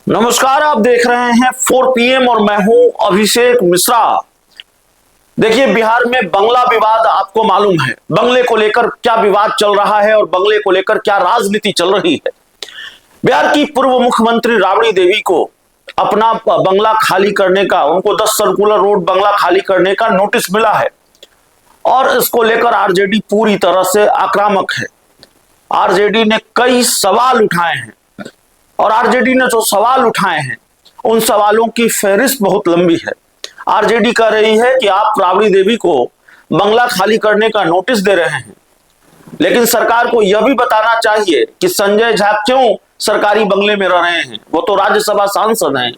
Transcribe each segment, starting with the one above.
नमस्कार, आप देख रहे हैं 4 PM और मैं हूं अभिषेक मिश्रा। देखिए, बिहार में बंगला विवाद आपको मालूम है। बंगले को लेकर क्या विवाद चल रहा है और बंगले को लेकर क्या राजनीति चल रही है। बिहार की पूर्व मुख्यमंत्री राबड़ी देवी को अपना बंगला खाली करने का, उनको 10 सर्कुलर रोड बंगला खाली करने का नोटिस मिला है और इसको लेकर आरजेडी पूरी तरह से आक्रामक है। आरजेडी ने कई सवाल उठाए हैं और आरजेडी ने जो सवाल उठाए हैं उन सवालों की फहरिस्त बहुत लंबी है। आरजेडी कह रही है कि आप राबड़ी देवी को बंगला खाली करने का नोटिस दे रहे हैं, लेकिन सरकार को यह भी बताना चाहिए कि संजय झा क्यों सरकारी बंगले में रह रहे हैं। वो तो राज्यसभा सांसद हैं।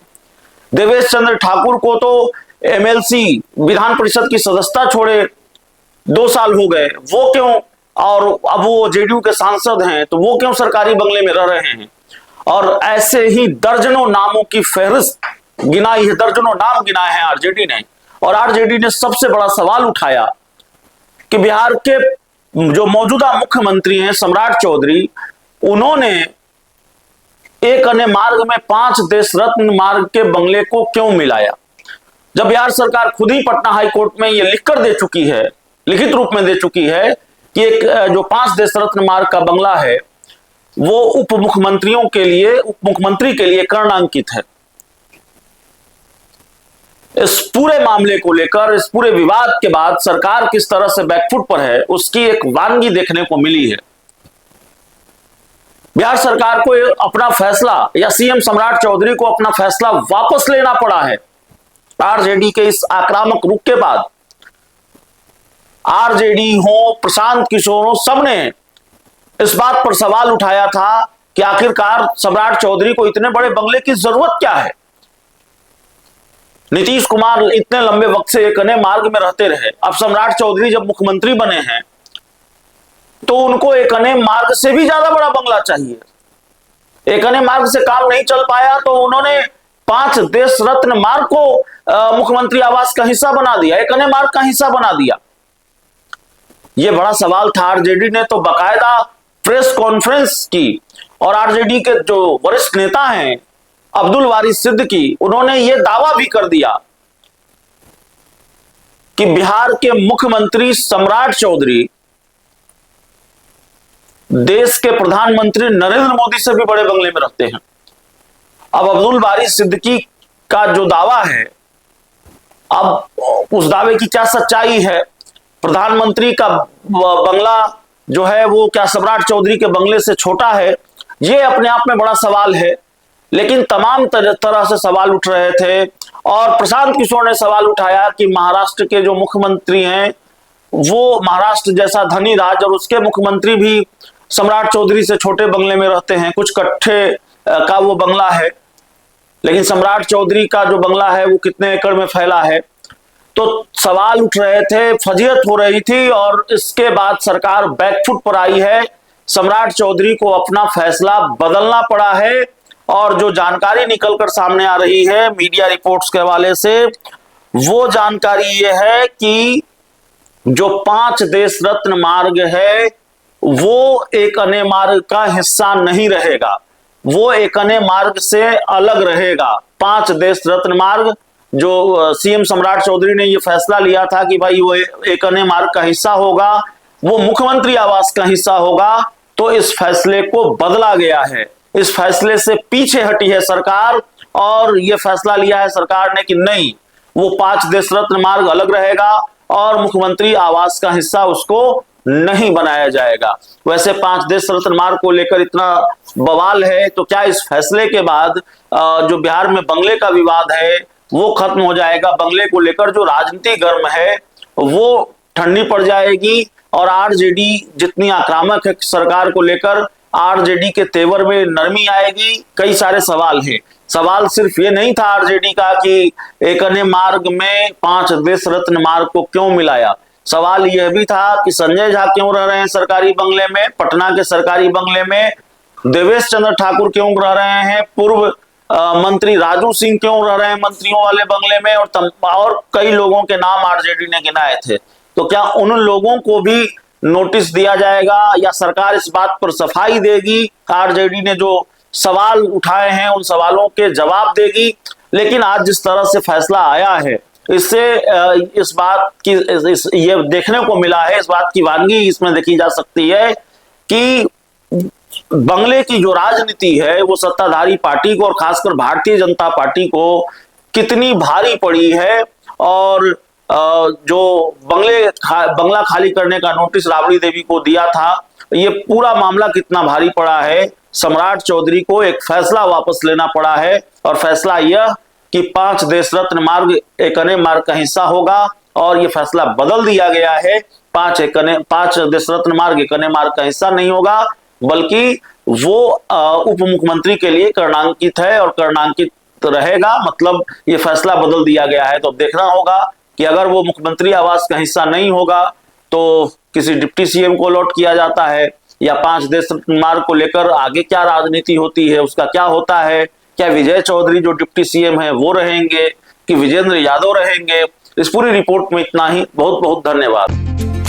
देवेश चंद्र ठाकुर को तो एमएलसी विधान परिषद की सदस्यता छोड़े 2 साल हो गए, वो क्यों, और अब वो जेडीयू के सांसद हैं तो वो क्यों सरकारी बंगले में रह रहे हैं। और ऐसे ही दर्जनों नामों की फहरिस्त गिनाई है, दर्जनों नाम गिनाए हैं आरजेडी ने। और आरजेडी ने सबसे बड़ा सवाल उठाया कि बिहार के जो मौजूदा मुख्यमंत्री हैं सम्राट चौधरी, उन्होंने एक अन्य मार्ग में 5 देश रत्न मार्ग के बंगले को क्यों मिलाया, जब बिहार सरकार खुद ही पटना हाईकोर्ट में यह लिखकर दे चुकी है, लिखित रूप में दे चुकी है कि एक जो 5 देश रत्न मार्ग का बंगला है वो उप मुख्यमंत्रियों के लिए, उप मुख्यमंत्री के लिए कर्णांकित है। इस पूरे मामले को लेकर, इस पूरे विवाद के बाद सरकार किस तरह से बैकफुट पर है, उसकी एक वानगी देखने को मिली है। बिहार सरकार को अपना फैसला, या सीएम सम्राट चौधरी को अपना फैसला वापस लेना पड़ा है। आरजेडी के इस आक्रामक रुख के बाद आरजेडी हो, प्रशांत किशोर हो, सबने इस बात पर सवाल उठाया था कि आखिरकार सम्राट चौधरी को इतने बड़े बंगले की जरूरत क्या है। नीतीश कुमार इतने लंबे वक्त से एक अन्य मार्ग में रहते रहे, अब सम्राट चौधरी जब मुख्यमंत्री बने हैं तो उनको एक अन्य मार्ग से भी ज्यादा बड़ा बंगला चाहिए। एक अन्य मार्ग से काम नहीं चल पाया तो उन्होंने 5 देश रत्न मार्ग को मुख्यमंत्री आवास का हिस्सा बना दिया, एक अन्य मार्ग का हिस्सा बना दिया। यह बड़ा सवाल था। आरजेडी ने तो बाकायदा प्रेस कॉन्फ्रेंस की और आरजेडी के जो वरिष्ठ नेता हैं अब्दुल वारिस सिद्दीकी, उन्होंने यह दावा भी कर दिया कि बिहार के मुख्यमंत्री सम्राट चौधरी देश के प्रधानमंत्री नरेंद्र मोदी से भी बड़े बंगले में रहते हैं। अब अब्दुल वारिस सिद्दीकी का जो दावा है, अब उस दावे की क्या सच्चाई है। प्रधानमंत्री का बंगला जो है वो क्या सम्राट चौधरी के बंगले से छोटा है, ये अपने आप में बड़ा सवाल है। लेकिन तमाम तरह से सवाल उठ रहे थे और प्रशांत किशोर ने सवाल उठाया कि महाराष्ट्र के जो मुख्यमंत्री हैं वो महाराष्ट्र जैसा धनी राज्य और उसके मुख्यमंत्री भी सम्राट चौधरी से छोटे बंगले में रहते हैं, कुछ कट्ठे का वो बंगला है, लेकिन सम्राट चौधरी का जो बंगला है वो कितने एकड़ में फैला है। तो सवाल उठ रहे थे, फजीहत हो रही थी और इसके बाद सरकार बैकफुट पर आई है। सम्राट चौधरी को अपना फैसला बदलना पड़ा है और जो जानकारी निकलकर सामने आ रही है मीडिया रिपोर्ट्स के हवाले से, वो जानकारी ये है कि जो 5 देश रत्न मार्ग है वो एक अन्य मार्ग का हिस्सा नहीं रहेगा, वो एक अन्य मार्ग से अलग रहेगा। 5 देश रत्न मार्ग जो सीएम सम्राट चौधरी ने ये फैसला लिया था कि भाई वो एक अन्य मार्ग का हिस्सा होगा, वो मुख्यमंत्री आवास का हिस्सा होगा, तो इस फैसले को बदला गया है। इस फैसले से पीछे हटी है सरकार और ये फैसला लिया है सरकार ने कि नहीं, वो 5 देश रत्न मार्ग अलग रहेगा और मुख्यमंत्री आवास का हिस्सा उसको नहीं बनाया जाएगा। वैसे 5 देश रत्न मार्ग को लेकर इतना बवाल है, तो क्या इस फैसले के बाद जो बिहार में बंगले का विवाद है वो खत्म हो जाएगा? बंगले को लेकर जो राजनीति गर्म है वो ठंडी पड़ जाएगी और आरजेडी जितनी आक्रामक है सरकार को लेकर, आरजेडी के तेवर में नरमी आएगी। कई सारे सवाल हैं। सवाल सिर्फ ये नहीं था आरजेडी का कि एक अन्य मार्ग में 5 देश रत्न मार्ग को क्यों मिलाया, सवाल यह भी था कि संजय झा क्यों रह रहे हैं सरकारी बंगले में, पटना के सरकारी बंगले में, देवेश चंद्र ठाकुर क्यों रह रहे हैं, पूर्व मंत्री राजू सिंह क्यों रह रहे हैं मंत्रियों वाले बंगले में, और कई लोगों के नाम आरजेडी ने गिनाए थे। तो क्या उन लोगों को भी नोटिस दिया जाएगा या सरकार इस बात पर सफाई देगी? आरजेडी ने जो सवाल उठाए हैं उन सवालों के जवाब देगी। लेकिन आज जिस तरह से फैसला आया है, इससे इस बात की ये देखने को मिला है, इस बात की वानगी इसमें देखी जा सकती है कि बंगले की जो राजनीति है वो सत्ताधारी पार्टी को और खासकर भारतीय जनता पार्टी को कितनी भारी पड़ी है। और जो बंगला खाली करने का नोटिस राबड़ी देवी को दिया था, ये पूरा मामला कितना भारी पड़ा है। सम्राट चौधरी को एक फैसला वापस लेना पड़ा है, और फैसला यह कि 5 देश रत्न मार्ग एक अन्य मार्ग का हिस्सा होगा, और यह फैसला बदल दिया गया है। 5 देश रत्न मार्ग एक अन्य मार्ग का हिस्सा नहीं होगा, बल्कि वो उप मुख्यमंत्री के लिए कर्णांकित है और कर्णांकित रहेगा। मतलब ये फैसला बदल दिया गया है। तो अब देखना होगा कि अगर वो मुख्यमंत्री आवास का हिस्सा नहीं होगा तो किसी डिप्टी सीएम को अलॉट किया जाता है, या 5 देश रत्न मार्ग को लेकर आगे क्या राजनीति होती है, उसका क्या होता है। क्या विजय चौधरी जो डिप्टी सीएम है वो रहेंगे कि विजेंद्र यादव रहेंगे। इस पूरी रिपोर्ट में इतना ही। बहुत बहुत धन्यवाद।